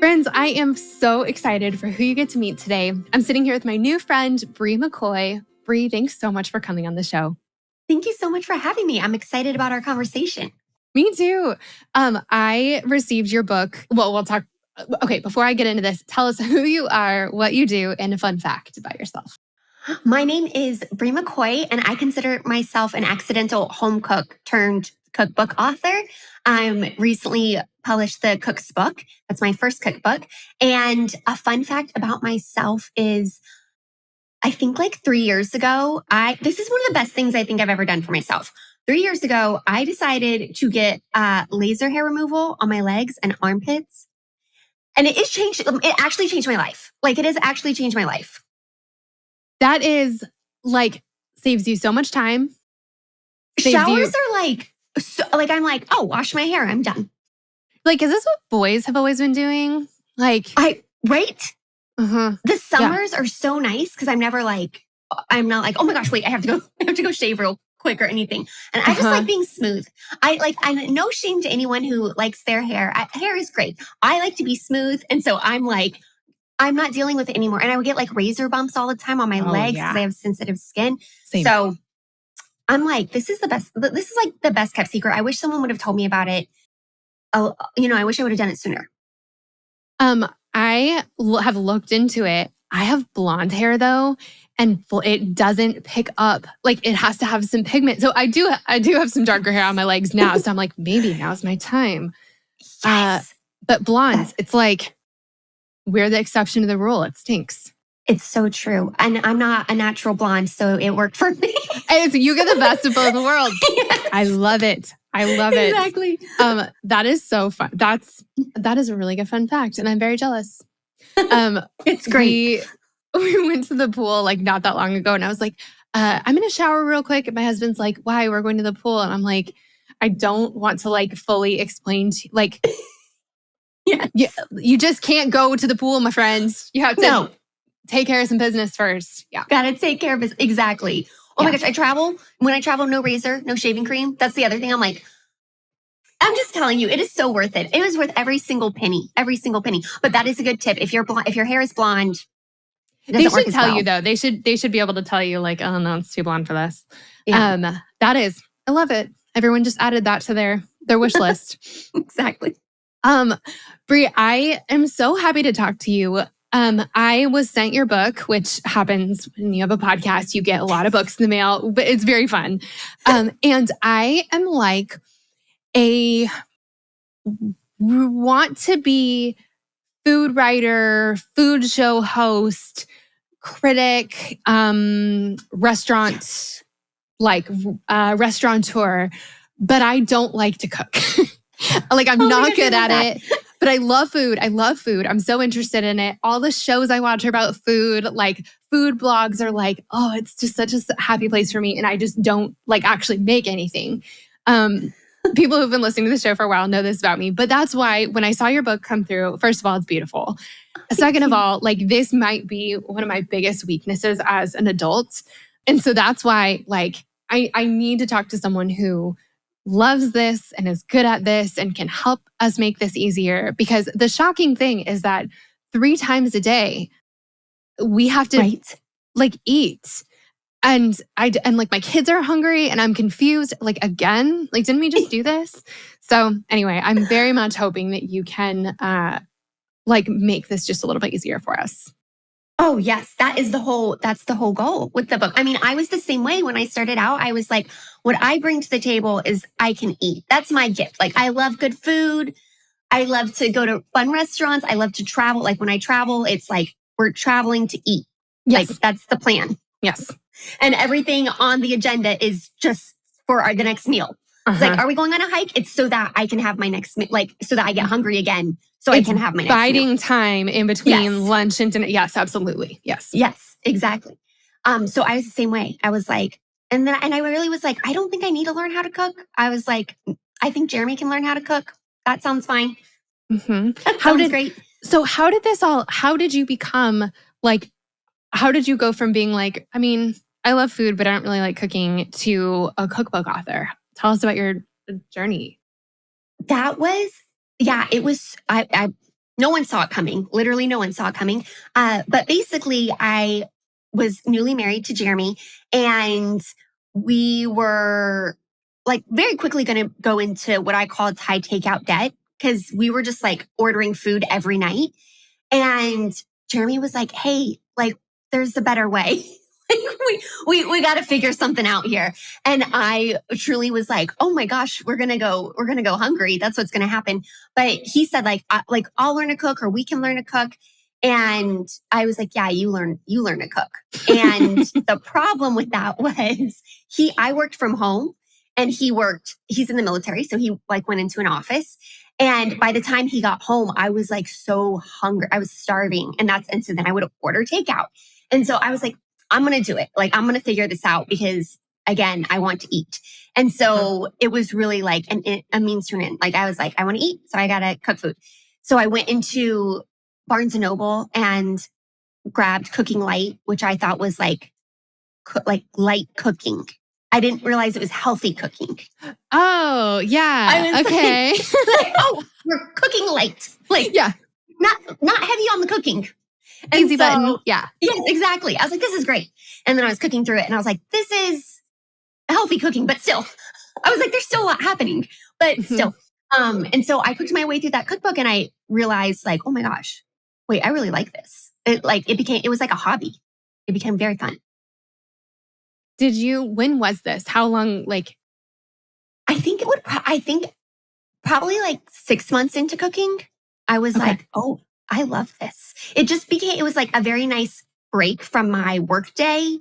Friends, I am so excited for who you get to meet today. I'm sitting here with my new friend, Bri McKoy. Bri, thanks so much for coming on the show. Thank you so much for having me. I'm excited about our conversation. Me too. I received your book. Well, we'll talk. Okay, before I get into this, tell us who you are, what you do, and a fun fact about yourself. My name is Bri McKoy, and I consider myself an accidental home cook turned cookbook author. I recently published the Cook's Book. That's my first cookbook. And a fun fact about myself is I think like 3 years ago, this is one of the best things I think I've ever done for myself. 3 years ago, I decided to get laser hair removal on my legs and armpits. And it actually changed my life. Like it has actually changed my life. That is saves you so much time. Showers are I'm like, oh, wash my hair. I'm done. Is this what boys have always been doing? Right? The summers are so nice because I'm not like, oh my gosh, wait, I have to go shave real quick or anything. And I just like being smooth. I'm no shame to anyone who likes their hair. Hair is great. I like to be smooth. And so I'm like, I'm not dealing with it anymore. And I would get like razor bumps all the time on my legs because I have sensitive skin. Same. So I'm like, this is the best. This is like the best kept secret. I wish someone would have told me about it. Oh, I wish I would have done it sooner. I have looked into it. I have blonde hair though, and it doesn't pick up. It has to have some pigment. So I do have some darker hair on my legs now. So I'm like, maybe now's my time. Yes. But blondes, it's like we're the exception to the rule. It stinks. It's so true. And I'm not a natural blonde, so it worked for me. You get the best of both worlds. Yes. I love it. Exactly. That is so fun. That is a really good fun fact. And I'm very jealous. It's great. We went to the pool not that long ago. And I was like, I'm going to shower real quick. And my husband's like, why? We're going to the pool. And I'm like, I don't want to fully explain to yes. You just can't go to the pool, my friends. You have to take care of some business first. Yeah. Gotta take care of business. Exactly. Oh my gosh, when I travel, no razor, no shaving cream. That's the other thing. I'm like, I'm just telling you, it is so worth it. It is worth every single penny. But that is a good tip. If your hair is blonde, they should tell you though. They should be able to tell you oh no, it's too blonde for this. Yeah. I love it. Everyone just added that to their wish list. Exactly. Bri, I am so happy to talk to you. I was sent your book, which happens when you have a podcast. You get a lot of books in the mail, but it's very fun. And I am want to be food writer, food show host, critic, restaurateur, but I don't like to cook. I'm not good at it. But I love food. I'm so interested in it. All the shows I watch are about food. Food blogs are oh, it's just such a happy place for me. And I just don't actually make anything. People who've been listening to the show for a while know this about me. But that's why when I saw your book come through, first of all, it's beautiful. Second of all, this might be one of my biggest weaknesses as an adult. And so that's why I need to talk to someone who loves this and is good at this and can help us make this easier. Because the shocking thing is that 3 times a day, we have to eat. And my kids are hungry and I'm confused. Again, didn't we just do this? So anyway, I'm very much hoping that you can make this just a little bit easier for us. Oh, yes. That's the whole goal with the book. I mean, I was the same way when I started out. I was like, what I bring to the table is I can eat. That's my gift. I love good food. I love to go to fun restaurants. I love to travel. When I travel, it's we're traveling to eat. Yes. That's the plan. Yes. And everything on the agenda is just for the next meal. It's are we going on a hike? It's so that I can have my next meal, so that I get hungry again. So I can have my next meal. Biding time in between lunch and dinner. Yes, absolutely. Yes. Yes, exactly. So I was the same way. I was and I really was I don't think I need to learn how to cook. I was I think Jeremy can learn how to cook. That sounds fine. Mm-hmm. That sounds great. So how did you become how did you go from being I mean, I love food, but I don't really like cooking to a cookbook author? Tell us about your journey. That was, it was, No one saw it coming. Literally, no one saw it coming. But basically, I was newly married to Jeremy, and we were like very quickly going to go into what I called high takeout debt because we were just like ordering food every night. And Jeremy was like, "Hey, like, there's a better way." Like, we got to figure something out here. And I truly was like, "Oh my gosh, we're gonna go hungry. That's what's gonna happen." But he said, like I'll learn to cook, or we can learn to cook. And I was like, "Yeah, you learn to cook." And the problem with that was I worked from home, and he's in the military, so he like went into an office. And by the time he got home, I was like so hungry. I was starving. And so then I would order takeout. And so I was like, I'm going to do it. Like, I'm going to figure this out because again, I want to eat. And so it was really like a means to an end. Like, I was like, I want to eat. So I got to cook food. So I went into Barnes and Noble and grabbed Cooking Light, which I thought was like light cooking. I didn't realize it was healthy cooking. Oh, yeah. I was okay. like, oh, we're cooking light. Like, yeah. not heavy on the cooking. And Easy button. Yeah. Yes, exactly. I was like, this is great. And then I was cooking through it and I was like, this is healthy cooking, but still, I was like, there's still a lot happening, but still. And so I cooked my way through that cookbook and I realized like, oh my gosh, wait, I really like this. It was like a hobby. It became very fun. When was this? How long? Like, I think probably like 6 months into cooking, I was like, oh, I love this. It was like a very nice break from my work day.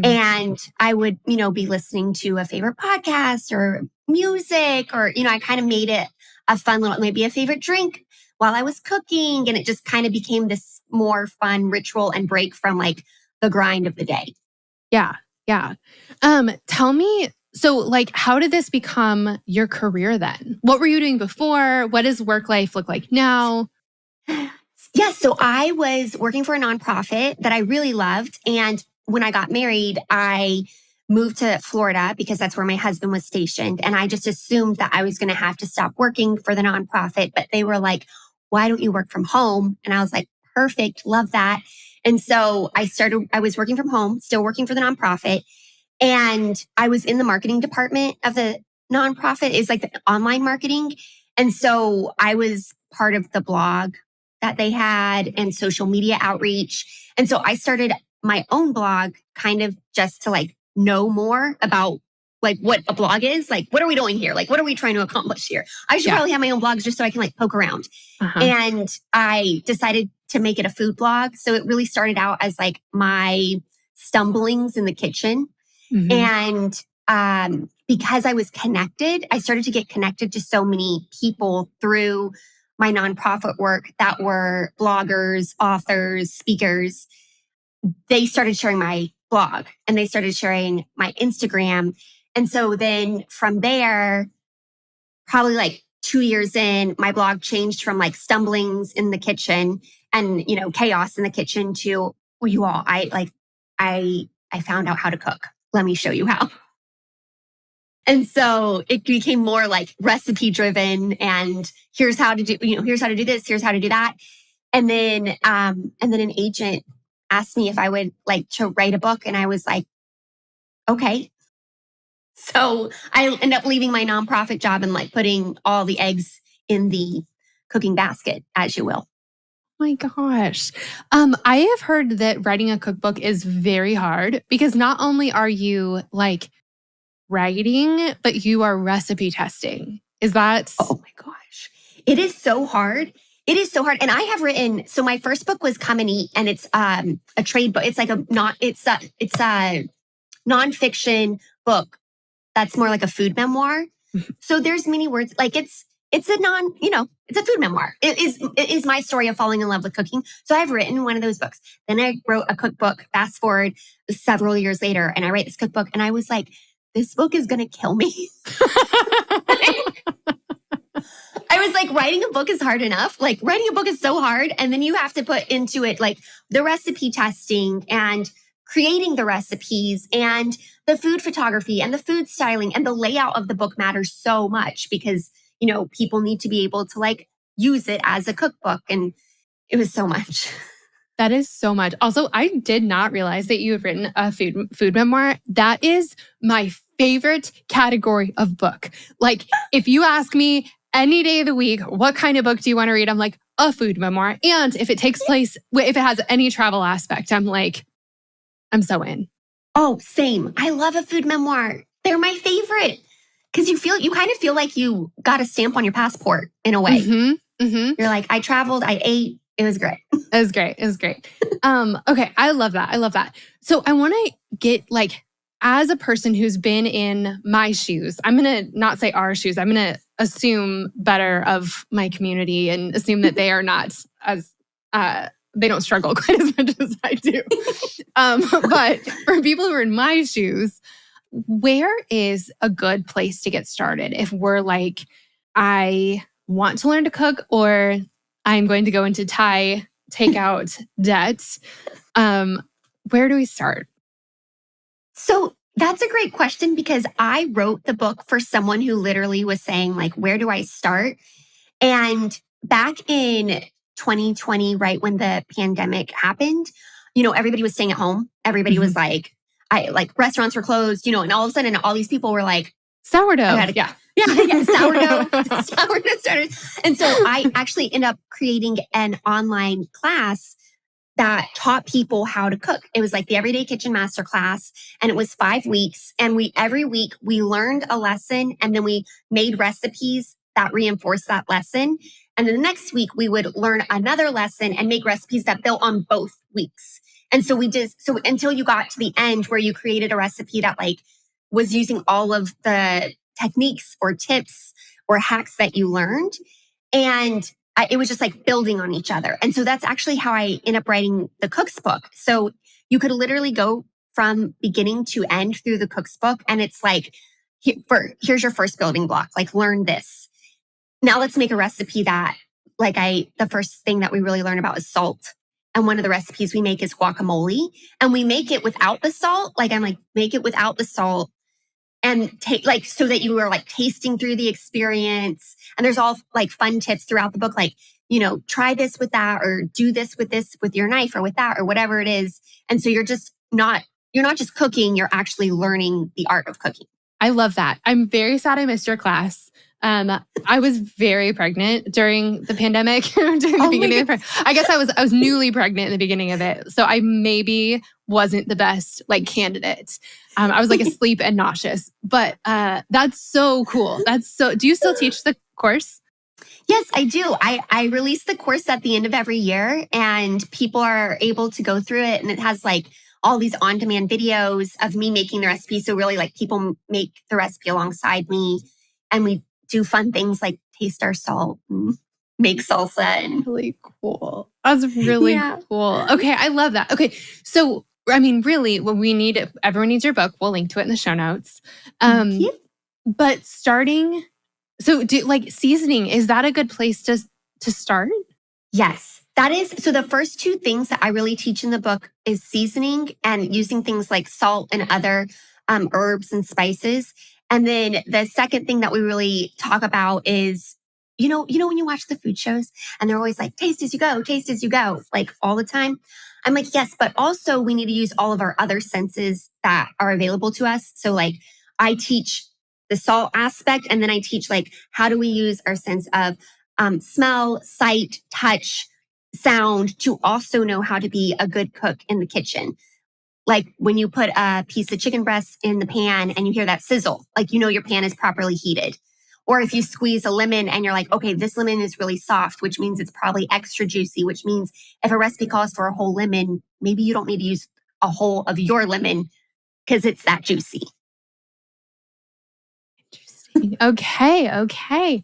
And I would, be listening to a favorite podcast or music, or, I kind of made it a fun little, maybe a favorite drink while I was cooking. And it just kind of became this more fun ritual and break from like the grind of the day. Yeah. Yeah. Tell me, so like, how did this become your career then? What were you doing before? What does work life look like now? Yeah, so I was working for a nonprofit that I really loved. And when I got married, I moved to Florida because that's where my husband was stationed. And I just assumed that I was going to have to stop working for the nonprofit. But they were like, why don't you work from home? And I was like, perfect, love that. And so I was working from home, still working for the nonprofit. And I was in the marketing department of the nonprofit. It's like the online marketing. And so I was part of the blog that they had and social media outreach. And so I started my own blog kind of just to like know more about like what a blog is. Like, what are we doing here? Like, what are we trying to accomplish here? I should probably have my own blogs just so I can like poke around. And I decided to make it a food blog. So it really started out as like my stumblings in the kitchen. And because I was connected, I started to get connected to so many people through my nonprofit work that were bloggers, authors, speakers. They started sharing my blog and they started sharing my Instagram. And so then from there, probably like 2 years in, my blog changed from like stumblings in the kitchen and, chaos in the kitchen to, well, you all, I found out how to cook. Let me show you how. And so it became more like recipe driven and here's how to do this, here's how to do that. And then an agent asked me if I would like to write a book. And I was like, okay. So I ended up leaving my nonprofit job and like putting all the eggs in the cooking basket, as you will. My gosh. I have heard that writing a cookbook is very hard because not only are you like writing, but you are recipe testing. Is that? Oh my gosh. It is so hard. It is so hard. And I have written, so my first book was Come and Eat, and it's a trade book. It's like it's a nonfiction book that's more like a food memoir. So there's many words, like it's a it's a food memoir. It is my story of falling in love with cooking. So I've written one of those books. Then I wrote a cookbook, fast forward several years later, and I write this cookbook and I was like, this book is going to kill me. I was like, writing a book is hard enough. Like writing a book is so hard. And then you have to put into it like the recipe testing and creating the recipes and the food photography and the food styling and the layout of the book matters so much because, people need to be able to like use it as a cookbook. And it was so much. That is so much. Also, I did not realize that you had written a food memoir. That is my favorite category of book. Like, if you ask me any day of the week, what kind of book do you want to read? I'm like, a food memoir. And if it takes place, if it has any travel aspect, I'm like, I'm so in. Oh, same. I love a food memoir. They're my favorite. Because you kind of feel like you got a stamp on your passport in a way. You're like, I traveled, I ate. It was great. It was great. It was great. Okay. I love that. I love that. So I want to get like, as a person who's been in my shoes, I'm going to not say our shoes. I'm going to assume better of my community and assume that they are not as, they don't struggle quite as much as I do. But for people who are in my shoes, where is a good place to get started? If we're like, I want to learn to cook, or I'm going to go into Thai takeout debt. Where do we start? So that's a great question, because I wrote the book for someone who literally was saying, like, where do I start? And back in 2020, right when the pandemic happened, everybody was staying at home. Everybody was like, restaurants were closed, and all of a sudden all these people were like, sourdough. Sourdough starters. And so I actually ended up creating an online class that taught people how to cook. It was like the Everyday Kitchen Masterclass, and it was 5 weeks. And every week we learned a lesson, and then we made recipes that reinforced that lesson. And then the next week we would learn another lesson and make recipes that built on both weeks. And so so until you got to the end where you created a recipe that like was using all of the techniques or tips or hacks that you learned. And it was just like building on each other. And so that's actually how I ended up writing the Cook's Book. So you could literally go from beginning to end through the Cook's Book. And it's like, here's your first building block, like learn this. Now let's make a recipe that the first thing that we really learn about is salt. And one of the recipes we make is guacamole, and we make it without the salt. Like I'm like, make it without the salt. And take so that you are like tasting through the experience. And there's all like fun tips throughout the book, like, try this with that, or do this with your knife, or with that, or whatever it is. And so you're not just cooking, you're actually learning the art of cooking. I love that. I'm very sad I missed your class. I was very pregnant during the pandemic. During the beginning of I guess I was newly pregnant in the beginning of it, so I maybe wasn't the best candidate. I was asleep and nauseous, but that's so cool. Do you still teach the course? Yes, I do. I release the course at the end of every year, and people are able to go through it, and it has all these on-demand videos of me making the recipe. So really people make the recipe alongside me, and we do fun things like taste our salt and make salsa. And really cool. That's really cool. Okay, I love that. Okay, so I mean, really, what we need, everyone needs your book. We'll link to it in the show notes. But starting, so seasoning, is that a good place to start? Yes, that is. So the first two things that I really teach in the book is seasoning and using things like salt and other herbs and spices. And then the second thing that we really talk about is, when you watch the food shows and they're always like, taste as you go, like all the time. I'm like, yes, but also we need to use all of our other senses that are available to us. So I teach the salt aspect, and then I teach how do we use our sense of smell, sight, touch, sound to also know how to be a good cook in the kitchen. Like when you put a piece of chicken breast in the pan and you hear that sizzle, your pan is properly heated. Or if you squeeze a lemon and you're like, okay, this lemon is really soft, which means it's probably extra juicy, which means if a recipe calls for a whole lemon, maybe you don't need to use a whole of your lemon because it's that juicy. Interesting. Okay.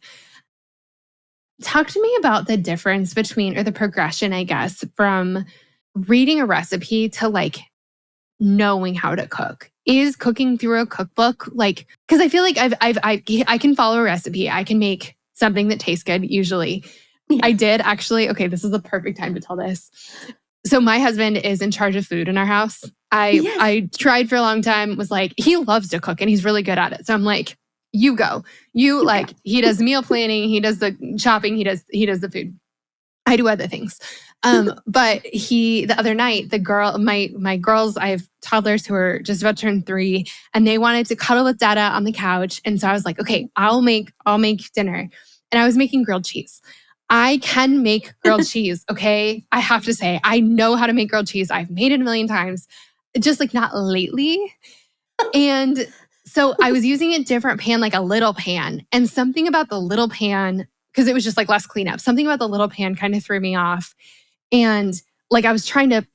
Talk to me about the difference between, or the progression, I guess, from reading a recipe to knowing how to cook. Is cooking through a cookbook because I feel like I can follow a recipe. I can make something that tastes good usually. Yeah. I did actually. Okay, this is the perfect time to tell this. So my husband is in charge of food in our house. I tried for a long time, was he loves to cook and he's really good at it. So I'm like, You go. You like, he does meal planning, he does the shopping, he does the food. I do other things. But the other night, my girls, I have toddlers who are just about to turn 3, and they wanted to cuddle with Dada on the couch. And so I was like, okay, I'll make dinner. And I was making grilled cheese. I can make grilled cheese. Okay. I have to say, I know how to make grilled cheese. I've made it a million times, just like not lately. And so I was using a different pan, like a little pan, and something about the little pan, because it was just like less cleanup, something about the little pan kind of threw me off. And like I was trying to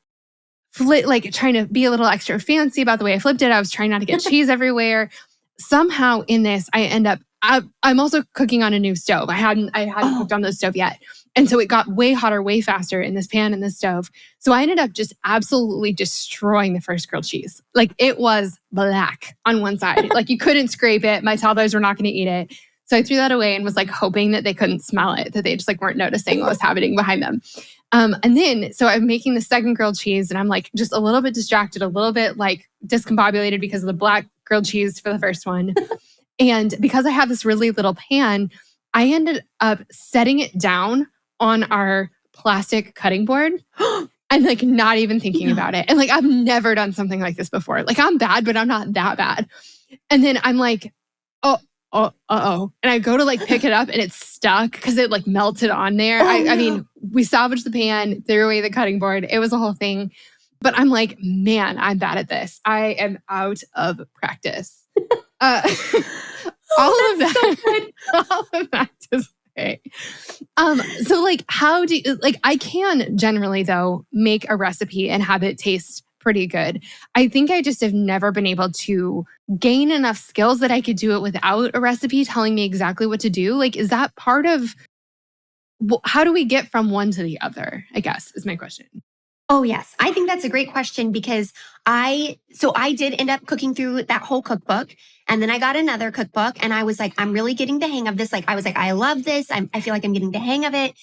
trying to be a little extra fancy about the way I flipped it. I was trying not to get cheese everywhere. Somehow in this, I end up, I'm also cooking on a new stove. I hadn't cooked on the stove yet. And so it got way hotter, way faster in this pan and this stove. So I ended up just absolutely destroying the first grilled cheese. Like it was black on one side. Like you couldn't scrape it. My toddlers were not going to eat it. So I threw that away and was like hoping that they couldn't smell it, that they just like weren't noticing what was happening behind them. And then, so I'm making the second grilled cheese and I'm like just a little bit distracted, a little bit like discombobulated because of the black grilled cheese for the first one. And because I have this really little pan, I ended up setting it down on our plastic cutting board and like not even thinking about it. And like, I've never done something like this before. Like I'm bad, but I'm not that bad. And then I'm like, uh-oh. And I go to like pick it up and it's stuck because it like melted on there. I mean, we salvaged the pan, threw away the cutting board. It was a whole thing. But I'm like, man, I'm bad at this. I am out of practice. All of that to say. So like, how do you, like, I can generally though make a recipe and have it taste pretty good. I think I just have never been able to gain enough skills that I could do it without a recipe telling me exactly what to do. Like, is that part of, how do we get from one to the other, I guess is my question. Oh, yes. I think that's a great question because I did end up cooking through that whole cookbook. And then I got another cookbook and I was like, I'm really getting the hang of this. Like, I was like, I love this. I feel like I'm getting the hang of it.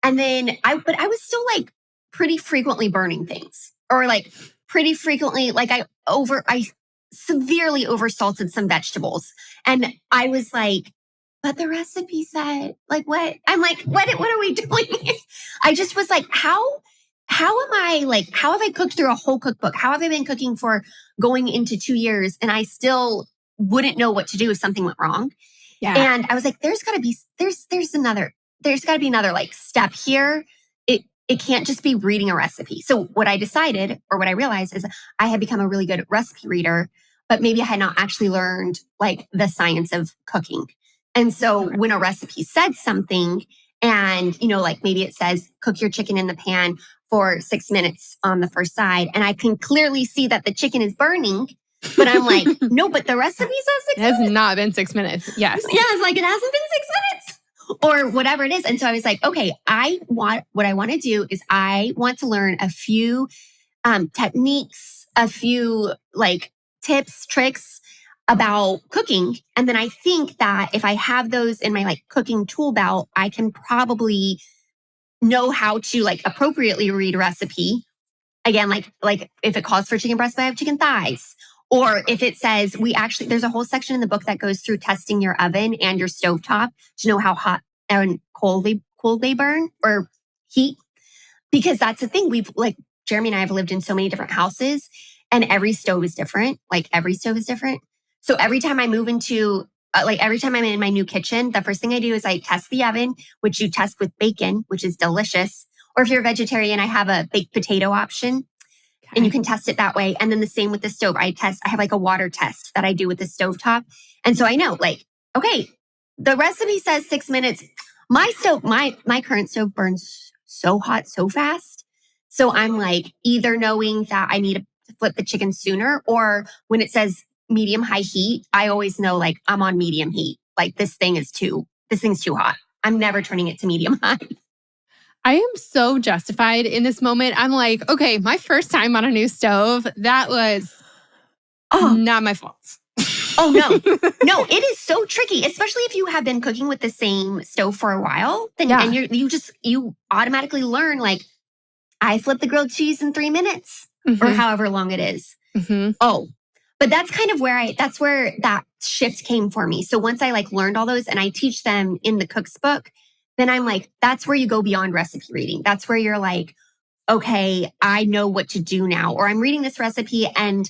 And then but I was still like pretty frequently burning things or like pretty frequently, like I severely oversalted some vegetables. And I was like, but the recipe said, like, what? I'm like, what are we doing? I just was like, how am I like, how have I cooked through a whole cookbook? How have I been cooking for going into 2 years and I still wouldn't know what to do if something went wrong? Yeah. And I was like, there's got to be another like step here. It can't just be reading a recipe. So what I decided or what I realized is I had become a really good recipe reader, but maybe I had not actually learned like the science of cooking. And so when a recipe said something and, you know, like maybe it says cook your chicken in the pan for 6 minutes on the first side, and I can clearly see that the chicken is burning, but I'm like, no, but the recipe says 6 minutes. It has not been 6 minutes. Yes. Yeah, it's like, it hasn't been 6 minutes or whatever it is. And so I was like, okay, what I want to do is I want to learn a few techniques, a few like tips, tricks about cooking. And then I think that if I have those in my like cooking tool belt, I can probably know how to like appropriately read a recipe. Again, like if it calls for chicken breast, but I have chicken thighs. Or if it says there's a whole section in the book that goes through testing your oven and your stovetop to know how hot and cold they burn or heat. Because that's the thing. We've like Jeremy and I have lived in so many different houses and every stove is different. Like every stove is different. So every time I move into every time I'm in my new kitchen, the first thing I do is I test the oven, which you test with bacon, which is delicious. Or if you're a vegetarian, I have a baked potato option. And you can test it that way. And then the same with the stove. I have like a water test that I do with the stovetop. And so I know like, okay, the recipe says 6 minutes. My stove, my current stove burns so hot, so fast. So I'm like either knowing that I need to flip the chicken sooner, or when it says medium high heat, I always know like I'm on medium heat. Like this thing's too hot. I'm never turning it to medium high. I am so justified in this moment. I'm like, okay, my first time on a new stove, that was not my fault. Oh, no. No, it is so tricky, especially if you have been cooking with the same stove for a while. And you automatically learn, like, I flip the grilled cheese in 3 minutes or however long it is. Mm-hmm. Oh, But that's kind of that's where that shift came for me. So once I like learned all those and I teach them in the cook's book, then I'm like, that's where you go beyond recipe reading. That's where you're like, okay, I know what to do now. Or I'm reading this recipe and,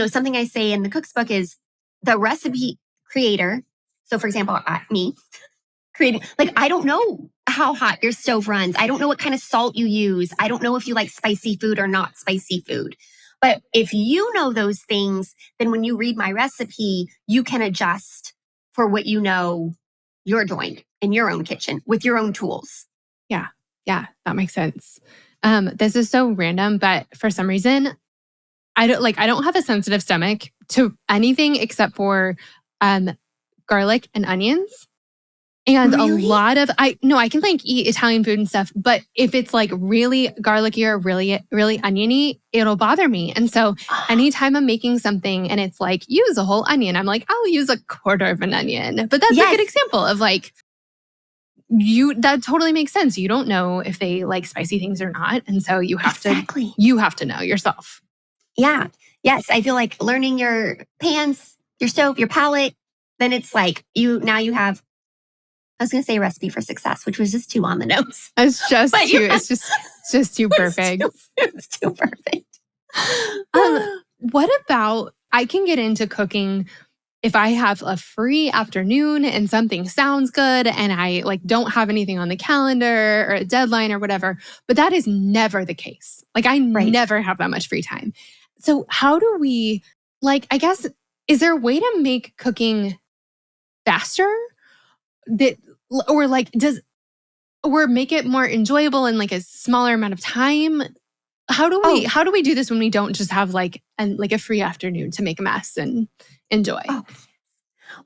something I say in the cook's book is the recipe creator. So for example, me creating, like, I don't know how hot your stove runs. I don't know what kind of salt you use. I don't know if you like spicy food or not spicy food. But if you know those things, then when you read my recipe, you can adjust for what you're doing in your own kitchen with your own tools. Yeah. Yeah. That makes sense. This is so random, but for some reason, I don't have a sensitive stomach to anything except for garlic and onions. And Really? a lot of I can like eat Italian food and stuff, but if it's like really garlicky or really, really oniony, it'll bother me. And so anytime I'm making something and it's like, use a whole onion, I'm like, I'll use a quarter of an onion. But that's a good example of like, that totally makes sense. You don't know if they like spicy things or not. And so you have to know yourself. Yeah. Yes. I feel like learning your pans, your stove, your palette, then it's like you have, I was going to say recipe for success, which was just too on the nose. It's just too perfect. It's too perfect. What about, I can get into cooking if I have a free afternoon and something sounds good and I like don't have anything on the calendar or a deadline or whatever, but that is never the case. Like I never have that much free time. So how do we, like, I guess, is there a way to make cooking faster or make it more enjoyable in like a smaller amount of time? How do we do this when we don't just have like a free afternoon to make a mess and enjoy? Oh.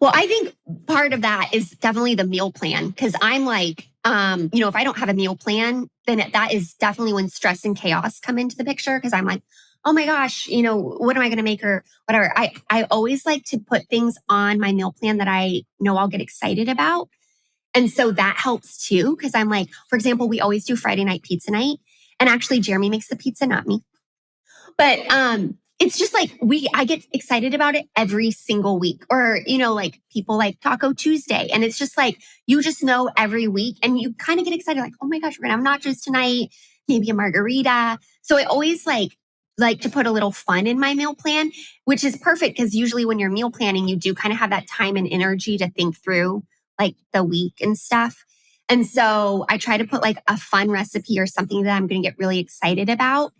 Well, I think part of that is definitely the meal plan because I'm like, if I don't have a meal plan, then that is definitely when stress and chaos come into the picture because I'm like, oh my gosh, what am I going to make or whatever. I always like to put things on my meal plan that I know I'll get excited about. And so that helps too because I'm like, for example, we always do Friday night pizza night. And actually, Jeremy makes the pizza, not me. But it's just like I get excited about it every single week. Or, like people like Taco Tuesday. And it's just like, you just know every week and you kind of get excited like, oh my gosh, we're going to have nachos tonight, maybe a margarita. So I always like to put a little fun in my meal plan, which is perfect because usually when you're meal planning, you do kind of have that time and energy to think through like the week and stuff. And so I try to put like a fun recipe or something that I'm going to get really excited about.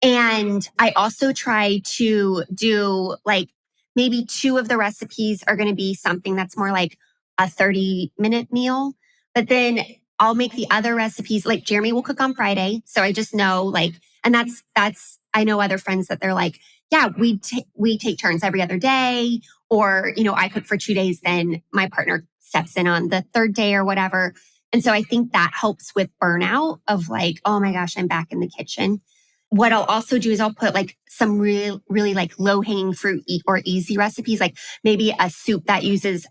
And I also try to do like maybe 2 of the recipes are going to be something that's more like a 30-minute meal. But then I'll make the other recipes like Jeremy will cook on Friday. So I just know like, and that's, I know other friends that they're like, yeah, we take turns every other day. Or, I cook for 2 days, then my partner steps in on the 3rd day or whatever. And so I think that helps with burnout of like, oh my gosh, I'm back in the kitchen. What I'll also do is I'll put like some really like low hanging fruit or easy recipes, like maybe a soup that uses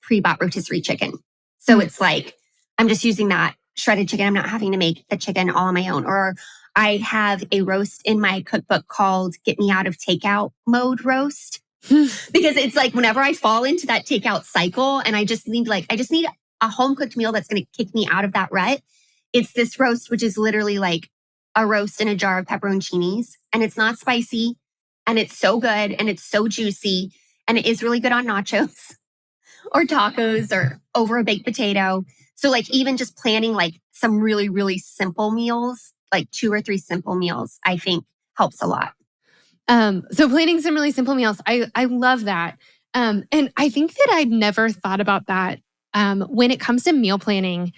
pre-bought rotisserie chicken. So it's like, I'm just using that shredded chicken. I'm not having to make the chicken all on my own. Or I have a roast in my cookbook called Get Me Out of Takeout Mode Roast. Because it's like whenever I fall into that takeout cycle and I just need a home cooked meal that's going to kick me out of that rut. It's this roast, which is literally like a roast in a jar of pepperoncinis, and it's not spicy, and it's so good, and it's so juicy, and it is really good on nachos or tacos or over a baked potato. So like even just planning like some really, really simple meals, like 2 or 3 simple meals, I think helps a lot. So planning some really simple meals, I love that. And I think that I'd never thought about that. When it comes to meal planning,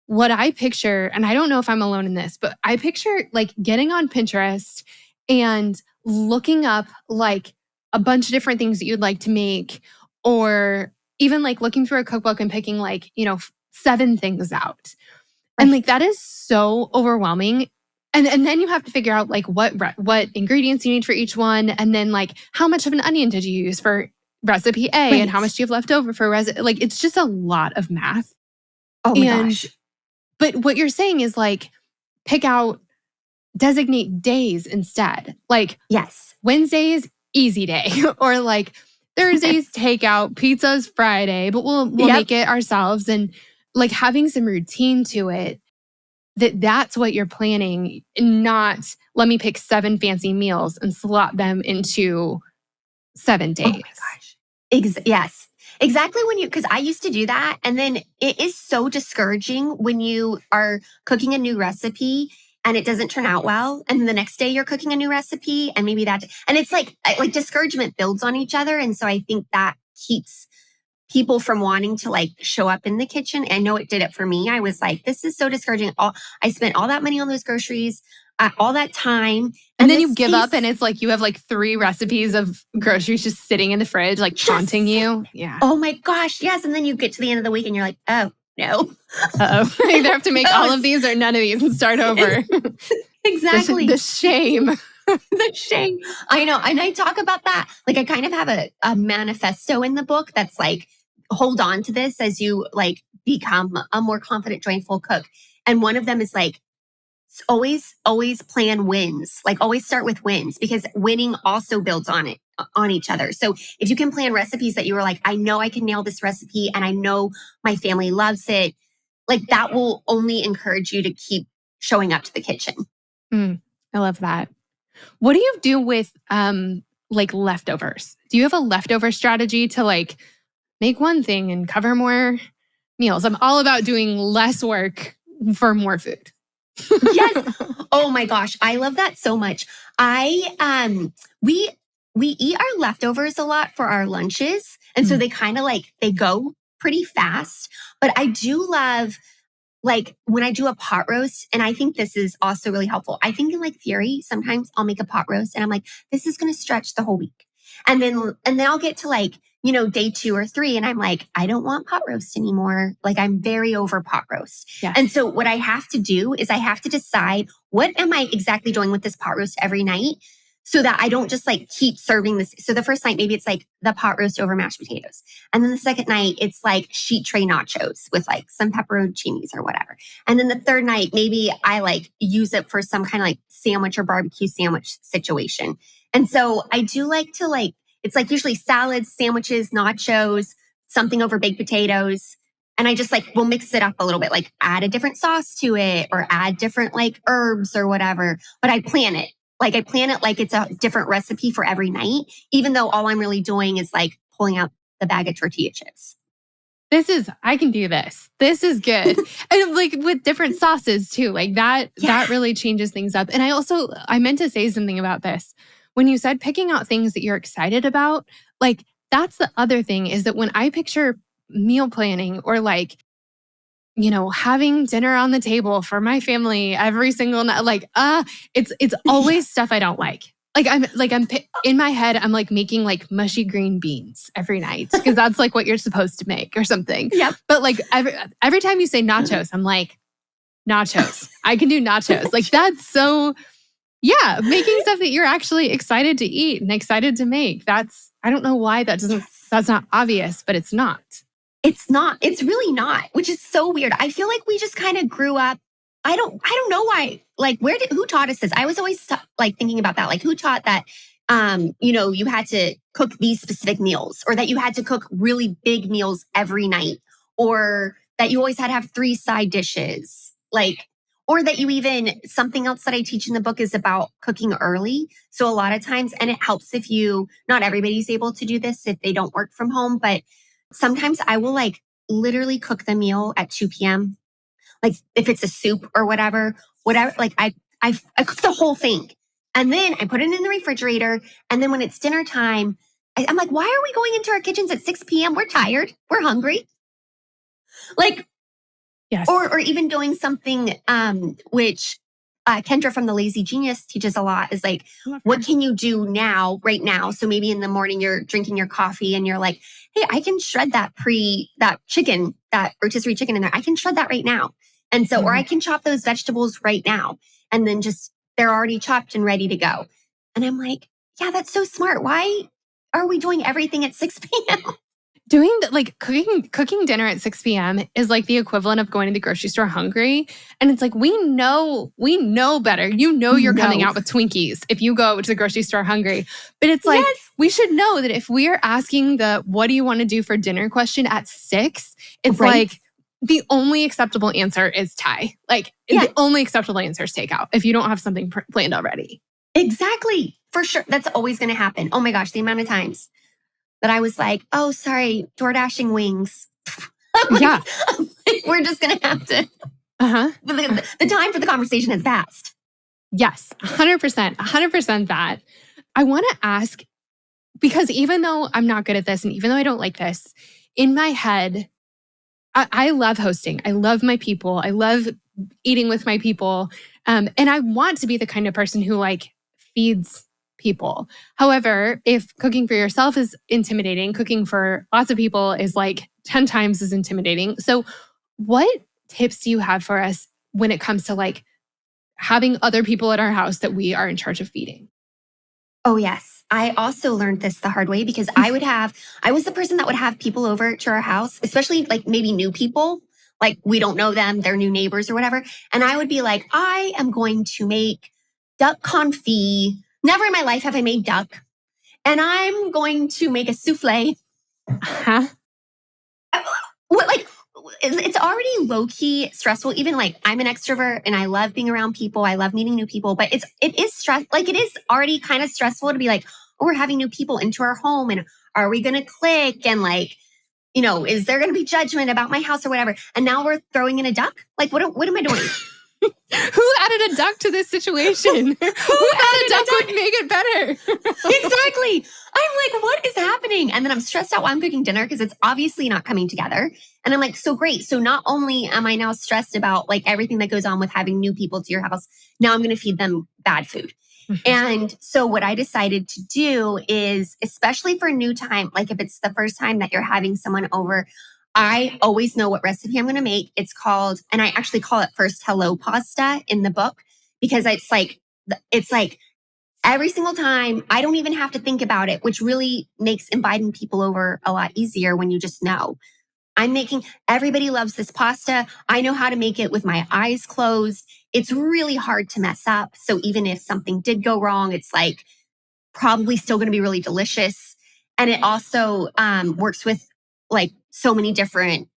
what I picture, and I don't know if I'm alone in this, but I picture like getting on Pinterest and looking up like a bunch of different things that you'd like to make, or even like looking through a cookbook and picking like, 7 things out. And like that is so overwhelming. And then you have to figure out like what ingredients you need for each one. And then like how much of an onion did you use for recipe A and how much do you have left over for like it's just a lot of math. Oh my gosh. But what you're saying is like designate days instead. Like yes, Wednesdays, easy day. Or like Thursdays takeout, pizza's Friday, but we'll make it ourselves. And like having some routine to it, that's what you're planning, not let me pick 7 fancy meals and slot them into 7 days. Oh my gosh. Yes. Exactly because I used to do that. And then it is so discouraging when you are cooking a new recipe and it doesn't turn out well. And then the next day you're cooking a new recipe and maybe and it's like discouragement builds on each other. And so I think that keeps people from wanting to like show up in the kitchen. I know it did it for me. I was like, this is so discouraging. I spent all that money on those groceries, all that time. And then you give up and it's like you have like 3 recipes of groceries just sitting in the fridge, like taunting you. Yeah. Oh my gosh. Yes. And then you get to the end of the week and you're like, oh no. Uh-oh. I either have to make all of these or none of these and start over. Exactly. The shame. The shame. I know. And I talk about that. Like I kind of have a manifesto in the book that's like, hold on to this as you like become a more confident, joyful cook. And one of them is like, always plan wins. Like always start with wins because winning also builds on each other. So if you can plan recipes that you were like, I know I can nail this recipe and I know my family loves it, like that will only encourage you to keep showing up to the kitchen. I love that. What do you do with like leftovers? Do you have a leftover strategy to like make one thing and cover more meals? I'm all about doing less work for more food. Yes. Oh my gosh. I love that so much. We eat our leftovers a lot for our lunches. And so they kind of like, they go pretty fast. But I do love like when I do a pot roast, and I think this is also really helpful. I think in like theory, sometimes I'll make a pot roast and I'm like, this is going to stretch the whole week. And then I'll get to like, day 2 or 3. And I'm like, I don't want pot roast anymore. Like I'm very over pot roast. Yes. And so what I have to do is I have to decide what am I exactly doing with this pot roast every night so that I don't just like keep serving this. So the first night, maybe it's like the pot roast over mashed potatoes. And then the second night, it's like sheet tray nachos with like some pepperoncinis or whatever. And then the third night, maybe I like use it for some kind of like sandwich or barbecue sandwich situation. And so I do like to like, it's like usually salads, sandwiches, nachos, something over baked potatoes. And I just like, we'll mix it up a little bit, like add a different sauce to it or add different like herbs or whatever. But I plan it. Like I plan it like it's a different recipe for every night, even though all I'm really doing is like pulling out the bag of tortilla chips. I can do this. This is good. And like with different sauces too, like that really changes things up. And I meant to say something about this. When you said picking out things that you're excited about, like that's the other thing is that when I picture meal planning or like, having dinner on the table for my family every single night, like, it's always stuff I don't like. I'm in my head, I'm like making like mushy green beans every night because that's like what you're supposed to make or something. Yep. But like every time you say nachos, I'm like, nachos. I can do nachos. Like that's so, yeah, making stuff that you're actually excited to eat and excited to make. I don't know why that's not obvious, but it's not. It's not. It's really not, which is so weird. I feel like we just kind of grew up. I don't know why. Like, who taught us this? I was always like thinking about that. Like, who taught that? You had to cook these specific meals, or that you had to cook really big meals every night, or that you always had to have 3 side dishes, like, or that something else that I teach in the book is about cooking early. So a lot of times, and it helps if not everybody's able to do this if they don't work from home, but sometimes I will like literally cook the meal at 2 p.m. Like if it's a soup or whatever, like I cook the whole thing and then I put it in the refrigerator. And then when it's dinner time, I'm like, why are we going into our kitchens at 6 p.m.? We're tired. We're hungry. Like, yes. Or even doing something, which Kendra from The Lazy Genius teaches a lot is like, what can you do right now? So maybe in the morning you're drinking your coffee and you're like, hey, I can shred that chicken, that rotisserie chicken in there. I can shred that right now. And so, or I can chop those vegetables right now. And then they're already chopped and ready to go. And I'm like, yeah, that's so smart. Why are we doing everything at 6 p.m.? Doing like cooking dinner at 6 p.m. is like the equivalent of going to the grocery store hungry. And it's like, we know better. You're coming out with Twinkies if you go to the grocery store hungry. But it's like, we should know that if we are asking the what do you want to do for dinner question at 6, it's like the only acceptable answer is Thai. Like the only acceptable answer is takeout if you don't have something planned already. Exactly. For sure. That's always going to happen. Oh my gosh, the amount of times that I was like, oh, sorry, DoorDashing wings. Like, we're just going to have to. The time for the conversation has passed. Yes, 100% that. I want to ask, because even though I'm not good at this and even though I don't like this, in my head, I love hosting. I love my people. I love eating with my people. And I want to be the kind of person who like feeds people. However, if cooking for yourself is intimidating, cooking for lots of people is like 10 times as intimidating. So what tips do you have for us when it comes to like having other people at our house that we are in charge of feeding? Oh, yes. I also learned this the hard way because I was the person that would have people over to our house, especially like maybe new people, like we don't know them, they're new neighbors or whatever. And I would be like, I am going to make duck confit. Never in my life have I made duck. And I'm going to make a souffle. Like, it's already low-key stressful. Even like I'm an extrovert and I love being around people. I love meeting new people, but it is stress. Like it is already kind of stressful to be like, oh, we're having new people into our home and are we going to click? And like, is there going to be judgment about my house or whatever? And now we're throwing in a duck. Like, what am I doing? Who added a duck to this situation? Who added a duck would make it better? Exactly. I'm like, what is happening? And then I'm stressed out while I'm cooking dinner because it's obviously not coming together. And I'm like, so great. So not only am I now stressed about like everything that goes on with having new people to your house, now I'm going to feed them bad food. And so what I decided to do is, especially for new time, like if it's the first time that you're having someone over, I always know what recipe I'm going to make. It's called, and I actually call it first hello pasta in the book because it's like every single time I don't even have to think about it, which really makes inviting people over a lot easier when you just know. Everybody loves this pasta. I know how to make it with my eyes closed. It's really hard to mess up. So even if something did go wrong, it's like probably still going to be really delicious. And it also works with like so many different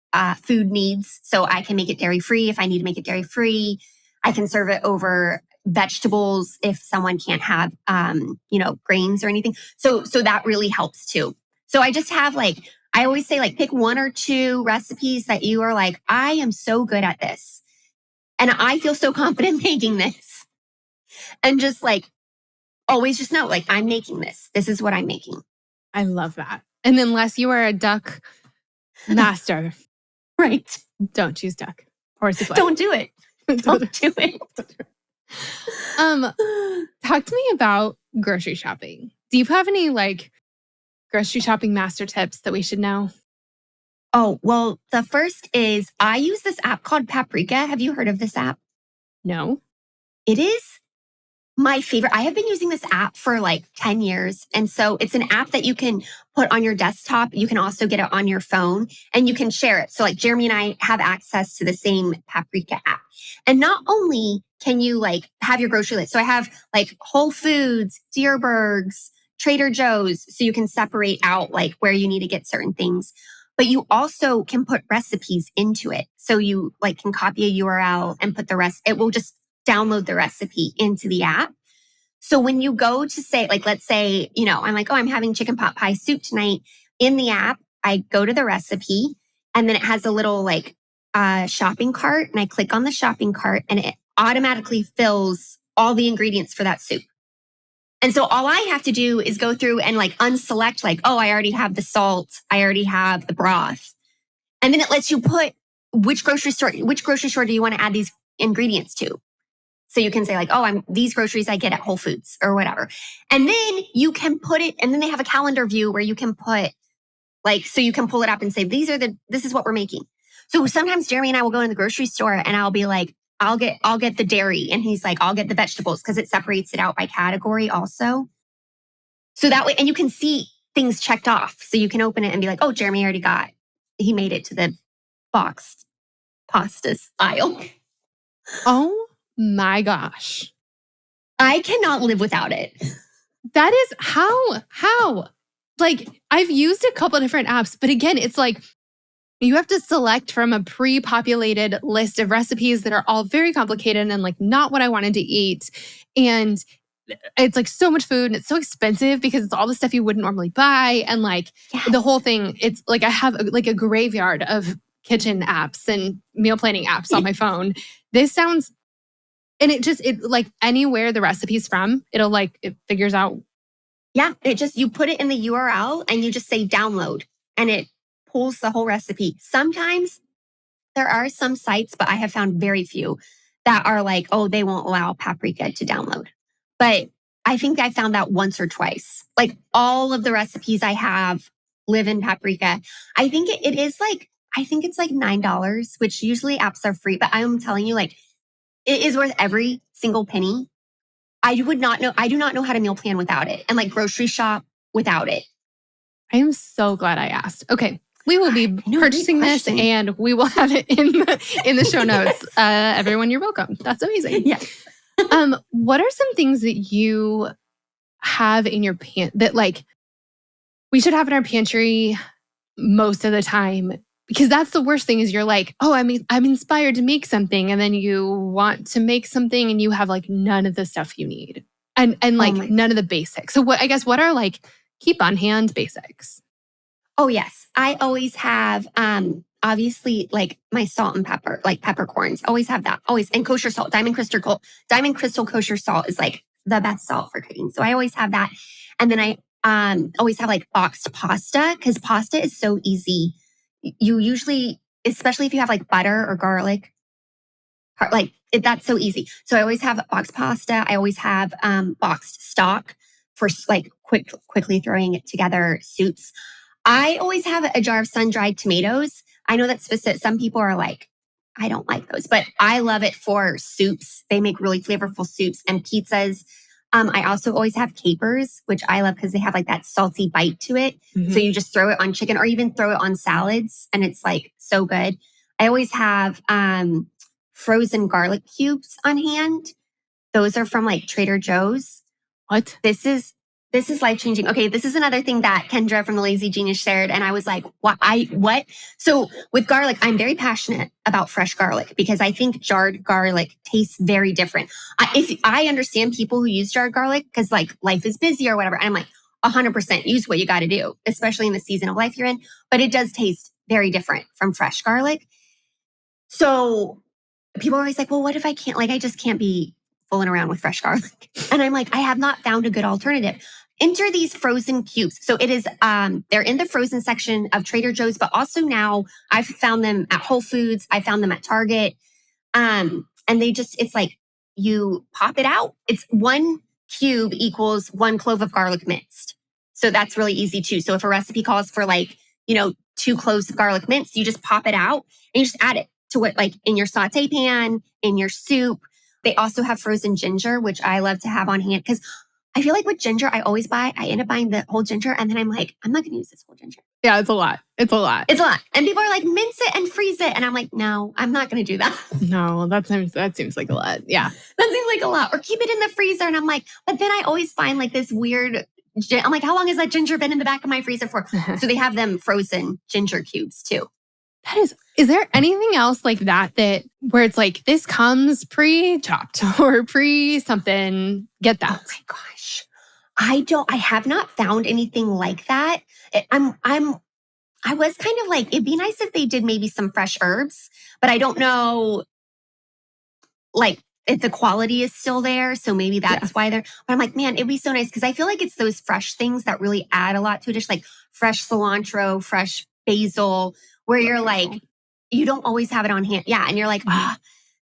food needs. So I can make it dairy free if I need to make it dairy free. I can serve it over vegetables if someone can't have, grains or anything. So that really helps too. So I just have I always say pick 1 or 2 recipes that you are like, I am so good at this. And I feel so confident making this. And just always just know, I'm making this. This is what I'm making. I love that. And unless you are a duck master. Right. Don't choose duck or souffle. Don't do it. Don't do it. Talk to me about grocery shopping. Do you have any grocery shopping master tips that we should know? Oh, well, the first is I use this app called Paprika. Have you heard of this app? No. It is my favorite. I have been using this app for 10 years. And so it's an app that you can put on your desktop. You can also get it on your phone and you can share it. So Jeremy and I have access to the same Paprika app. And not only can you have your grocery list. So I have Whole Foods, Deerbergs, Trader Joe's. So you can separate out where you need to get certain things. But you also can put recipes into it. So you can copy a URL and put the rest. It will just download the recipe into the app. So when you go to say, let's say, I'm like, oh, I'm having chicken pot pie soup tonight. In the app, I go to the recipe and then it has a little shopping cart and I click on the shopping cart and it automatically fills all the ingredients for that soup. And so all I have to do is go through and unselect oh, I already have the salt. I already have the broth. And then it lets you put which grocery store do you want to add these ingredients to? So you can say oh, these groceries I get at Whole Foods or whatever. And then you can put it, and then they have a calendar view where you can put so you can pull it up and say, this is what we're making. So sometimes Jeremy and I will go in the grocery store and I'll be I'll get the dairy. And he's I'll get the vegetables because it separates it out by category also. So that way, and you can see things checked off. So you can open it and be like, oh, Jeremy he made it to the boxed pasta aisle. Oh my gosh. I cannot live without it. That is how? Like, I've used a couple of different apps, but again, it's like you have to select from a pre-populated list of recipes that are all very complicated and like not what I wanted to eat. And it's like so much food and it's so expensive because it's all the stuff you wouldn't normally buy. And like the whole thing, it's like I have like a graveyard of kitchen apps and meal planning apps on my phone. This sounds, and it like anywhere the recipe's from, it figures out. Yeah, you put it in the URL and you just say download and it pulls the whole recipe. Sometimes there are some sites, but I have found very few that are like, oh, they won't allow paprika to download. But I think I found that once or twice. Like all of the recipes I have live in paprika. I think I think it's like $9, which usually apps are free, but I'm telling you, like, it is worth every single penny. I do not know how to meal plan without it and like grocery shop without it. I am so glad I asked. Okay. We will be purchasing this and we will have it in the show notes. Everyone, you're welcome. That's amazing. Yeah. What are some things that you have in your that like we should have in our pantry most of the time? Because that's the worst thing is you're like, oh, I'm inspired to make something. And then you want to make something and you have like none of the stuff you need and like none of the basics. So what are like keep on hand basics? Oh, yes. I always have, obviously, like my salt and pepper, like peppercorns. Always have that. Always. And kosher salt. Diamond Crystal kosher salt is like the best salt for cooking. So I always have that. And then I always have like boxed pasta because pasta is so easy. You usually, especially if you have like butter or garlic, that's so easy. So I always have boxed pasta. I always have boxed stock for like quickly throwing it together soups. I always have a jar of sun-dried tomatoes. I know that some people are like, I don't like those, but I love it for soups. They make really flavorful soups and pizzas. I also always have capers, which I love because they have like that salty bite to it. Mm-hmm. So you just throw it on chicken or even throw it on salads and it's like so good. I always have frozen garlic cubes on hand. Those are from like Trader Joe's. What? This is life-changing. Okay, this is another thing that Kendra from the Lazy Genius shared. And I was like, what? So with garlic, I'm very passionate about fresh garlic because I think jarred garlic tastes very different. I understand people who use jarred garlic because like life is busy or whatever. And I'm like, 100% use what you got to do, especially in the season of life you're in. But it does taste very different from fresh garlic. So people are always like, well, what if I can't, like, I just can't be fooling around with fresh garlic. And I'm like, I have not found a good alternative. Enter these frozen cubes. So it is, they're in the frozen section of Trader Joe's, but also now I've found them at Whole Foods. I found them at Target. And it's like you pop it out. It's 1 cube equals 1 clove of garlic minced. So that's really easy too. So if a recipe calls for 2 cloves of garlic minced, you just pop it out and you just add it to what, like in your saute pan, in your soup. They also have frozen ginger, which I love to have on hand because I feel like with ginger, I end up buying the whole ginger. And then I'm like, I'm not going to use this whole ginger. Yeah, it's a lot. It's a lot. And people are like, mince it and freeze it. And I'm like, no, I'm not going to do that. No, that seems like a lot. Yeah. That seems like a lot. Or keep it in the freezer. And I'm like, but then I always find like this weird, I'm like, how long has that ginger been in the back of my freezer for? So they have them frozen ginger cubes too. Is there anything else like that where it's like this comes pre-chopped or pre-something? Get that. Oh my gosh. I have not found anything like that. I was kind of like, it'd be nice if they did maybe some fresh herbs, but I don't know like if the quality is still there. So maybe that's why but I'm like, man, it'd be so nice. Cause I feel like it's those fresh things that really add a lot to a dish, like fresh cilantro, fresh basil, where you're like, you don't always have it on hand. Yeah. And you're like,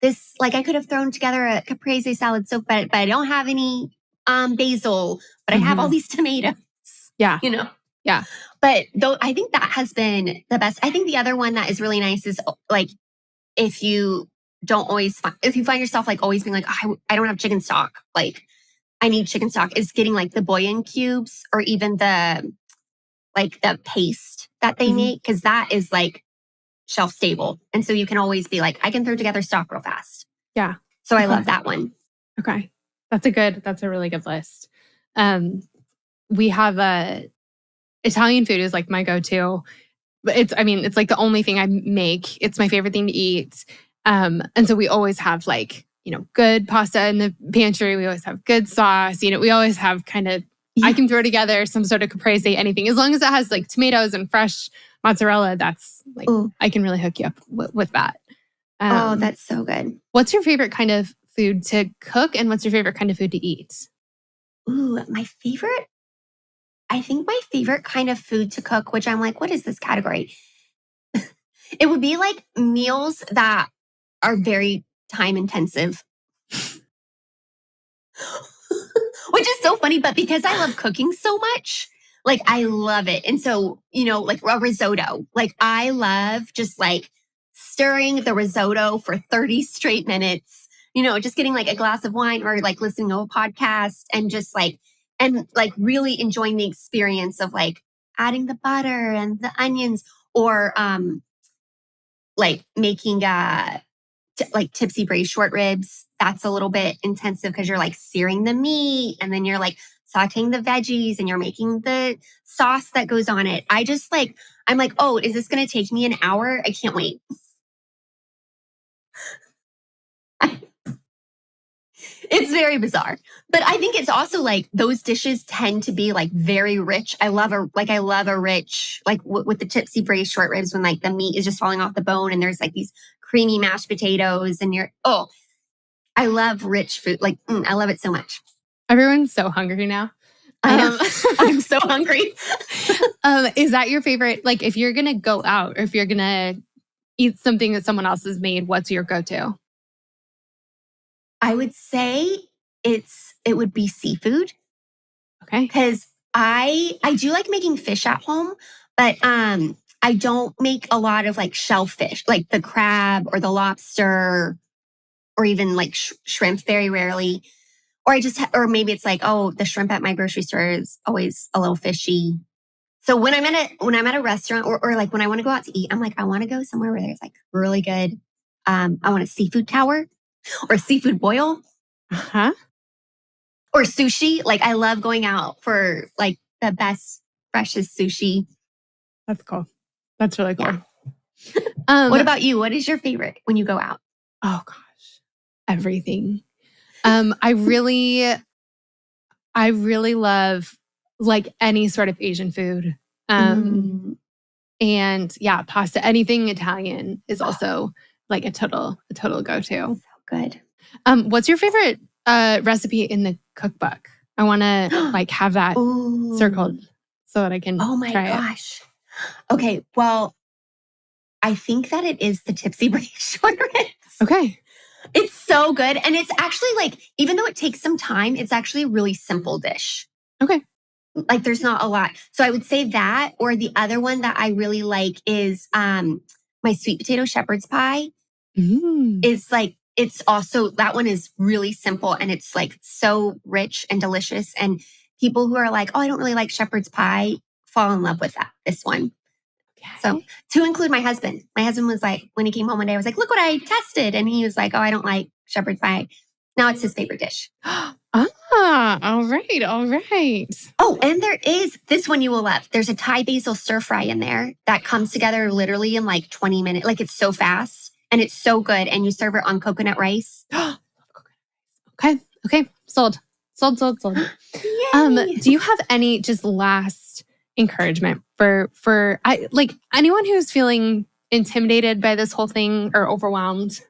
this, like I could have thrown together a caprese salad soap, but I don't have any basil, but I have all these tomatoes. Yeah. Yeah. But though I think that has been the best. I think the other one that is really nice is like, if you find yourself like always being like, I don't have chicken stock, like I need chicken stock, is getting like the bouillon cubes or even the like the paste that they make, because that is like shelf stable. And so you can always be like, I can throw together stock real fast. Yeah. So I love that one. Okay. That's a really good list. We have Italian food is like my go-to. But it's like the only thing I make. It's my favorite thing to eat. And so we always have like, good pasta in the pantry. We always have good sauce. We always have kind of, I can throw together some sort of caprese, anything. As long as it has like tomatoes and fresh mozzarella, that's like, I can really hook you up with that. That's so good. What's your favorite kind of food to cook, and what's your favorite kind of food to eat? I think my favorite kind of food to cook, which I'm like, what is this category? It would be like meals that are very time intensive. Which is so funny, but because I love cooking so much, like I love it. And so, like a risotto, like I love just like stirring the risotto for 30 straight minutes, just getting like a glass of wine or like listening to a podcast and just like, and like really enjoying the experience of like adding the butter and the onions, or like making like tipsy braised short ribs. That's a little bit intensive because you're like searing the meat and then you're like sauteing the veggies and you're making the sauce that goes on it. I'm like, oh, is this going to take me an hour? I can't wait. It's very bizarre. But I think it's also like those dishes tend to be like very rich. I love a rich, like with the tipsy braised short ribs, when like the meat is just falling off the bone and there's like these creamy mashed potatoes and I love rich food. Like, I love it so much. Everyone's so hungry now. I know. I'm so hungry. Is that your favorite? Like, if you're going to go out or if you're going to eat something that someone else has made, what's your go-to? I would say it would be seafood. Okay. Because I do like making fish at home, but I don't make a lot of like shellfish, like the crab or the lobster, or even like shrimp very rarely. Or or maybe it's like, oh, the shrimp at my grocery store is always a little fishy. So when I'm at a restaurant or like when I want to go out to eat, I'm like, I want to go somewhere where there's like really good. I want a seafood tower or a seafood boil. Uh-huh. Or sushi. Like I love going out for like the best, freshest sushi. That's cool. That's really cool. Yeah. What about you? What is your favorite when you go out? Oh gosh, everything. I really love like any sort of Asian food. And yeah, pasta, anything Italian is also like a total go-to. So good. What's your favorite recipe in the cookbook? I want to like have that circled so that I can Oh my try gosh. Okay, well, I think that it is the tipsy braised short ribs. Okay. It's so good. And it's actually like, even though it takes some time, it's actually a really simple dish. Okay. Like there's not a lot. So I would say that, or the other one that I really like is my sweet potato shepherd's pie. It's like, it's also, that one is really simple and it's like so rich and delicious. And people who are like, oh, I don't really like shepherd's pie, fall in love with this one. Okay. So to include my husband was like, when he came home one day, I was like, look what I tested. And he was like, oh, I don't like shepherd's pie. Now it's his favorite dish. All right. Oh, and there is this one you will love. There's a Thai basil stir fry in there that comes together literally in like 20 minutes. Like it's so fast and it's so good. And you serve it on coconut rice. Okay. Sold. Do you have any just last encouragement for anyone who's feeling intimidated by this whole thing or overwhelmed?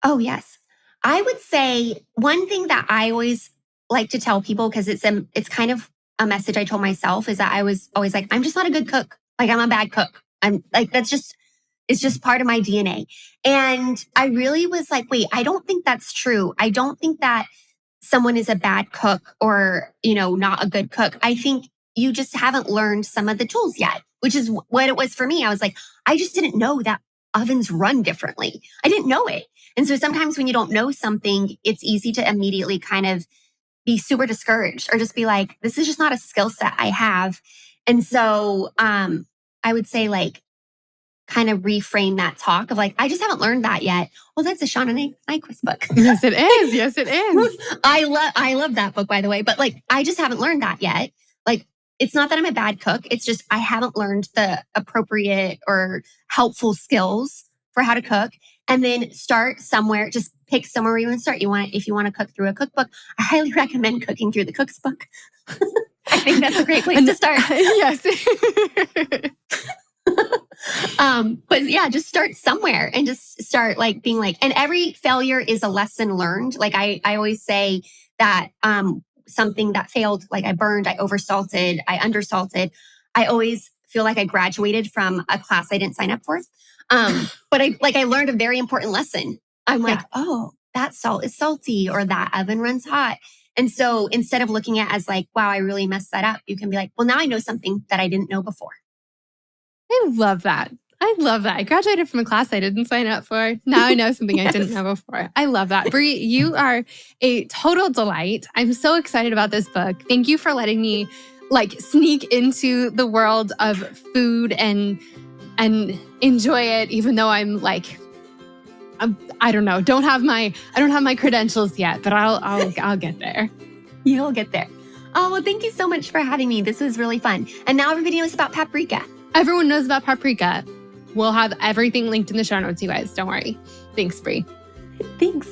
Oh, yes. I would say one thing that I always like to tell people, because it's kind of a message I told myself, is that I was always like, I'm just not a good cook. Like I'm a bad cook. I'm like, it's just part of my DNA. And I really was like, wait, I don't think that's true. I don't think that someone is a bad cook or, not a good cook. I think you just haven't learned some of the tools yet, which is what it was for me. I was like, I just didn't know that ovens run differently. I didn't know it. And so sometimes when you don't know something, it's easy to immediately kind of be super discouraged or just be like, this is just not a skill set I have. And so I would say like kind of reframe that talk of like, I just haven't learned that yet. Well, that's a Shauna Nyquist book. Yes, it is. Yes, it is. I love that book, by the way. But like, I just haven't learned that yet. Like, it's not that I'm a bad cook. It's just I haven't learned the appropriate or helpful skills for how to cook. And then start somewhere. Just pick somewhere where you want to start. If you want to cook through a cookbook, I highly recommend cooking through the Cook's Book. I think that's a great place to start. Yes. But yeah, just start somewhere and just start like being like, and every failure is a lesson learned. Like I always say that something that failed, like I burned, I oversalted, I undersalted. I always feel like I graduated from a class I didn't sign up for. But I learned a very important lesson. I'm like, oh, that salt is salty or that oven runs hot. And so instead of looking at it as like, wow, I really messed that up, you can be like, well, now I know something that I didn't know before. I love that. I graduated from a class I didn't sign up for. Now I know something I didn't know before. I love that. Bri, you are a total delight. I'm so excited about this book. Thank you for letting me like sneak into the world of food and enjoy it, even though I'm like, I don't know, I don't have my credentials yet, but I'll get there. You'll get there. Oh, well, thank you so much for having me. This was really fun. And now everybody knows about paprika. Everyone knows about paprika. We'll have everything linked in the show notes, you guys. Don't worry. Thanks, Bri. Thanks.